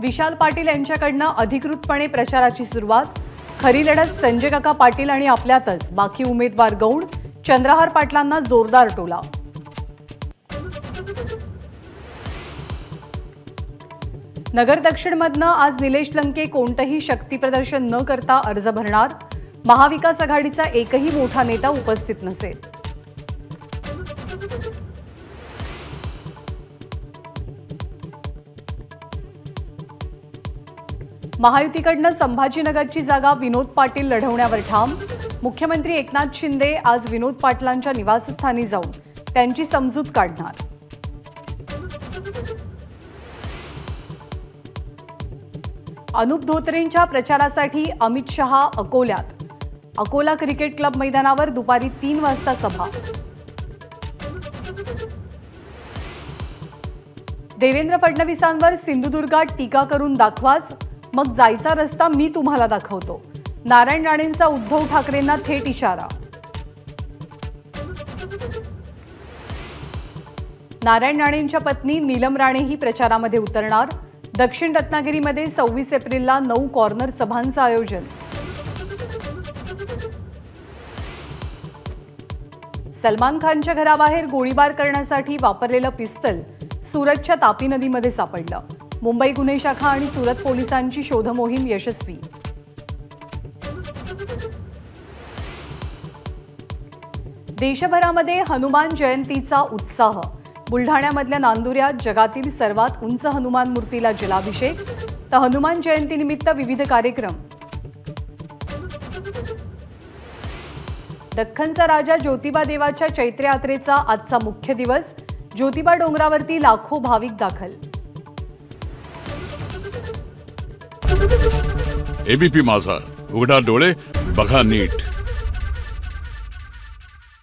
विशाल पाटील यांच्याकडून अधिकृतपणे प्रचाराची सुरुवात। खरी लढत संजय काका पाटील आणि आपल्यातच, बाकी उमेदवार गौण। चंद्रहार पाटलांना जोरदार टोला। नगर दक्षिणमधनं आज निलेश लंके कोणतेही शक्ती प्रदर्शन न करता अर्ज भरणार। महाविकास आघाडीचा एकही मोठा नेता उपस्थित नसेल। महायुतीकडनं संभाजीनगरची जागा विनोद पाटील लढवण्यावर ठाम। मुख्यमंत्री एकनाथ शिंदे आज विनोद पाटलांच्या निवासस्थानी जाऊन त्यांची समजूत काढणार। अनुप धोत्रेंच्या प्रचारासाठी अमित शहा अकोल्यात। अकोला क्रिकेट क्लब मैदानावर दुपारी 3 वाजता सभा। देवेंद्र फडणवीसांवर सिंधुदुर्गात टीका करून दाखवाच, मग जायचा रस्ता मी तुम्हाला दाखवतो। नारायण राणेंचा उद्धव ठाकरेंना थेट इशारा। नारायण राणेंच्या पत्नी नीलम राणेही प्रचारामध्ये उतरणार। दक्षिण रत्नागिरीमध्ये 26 एप्रिलला 9 कॉर्नर सभांचं आयोजन। सलमान खानच्या घराबाहेर गोळीबार करण्यासाठी वापरलेलं पिस्तल सुरतच्या तापी नदीमध्ये सापडलं। मुंबई गुन्हे शाखा आणि सुरत पोलिसांची शोधमोहीम यशस्वी। देशभरामध्ये हनुमान जयंतीचा उत्साह। बुलढाण्यामधल्या नांदुऱ्यात जगातील सर्वात उंच हनुमान मूर्तीला जलाभिषेक, तर हनुमान जयंतीनिमित्त विविध कार्यक्रम। दख्खनचा राजा ज्योतिबा देवाच्या चैत्र यात्रेचा आजचा मुख्य दिवस। ज्योतिबा डोंगरावरती लाखो भाविक दाखल। एबीपी माझा, उघडा डोळे बघा नीट।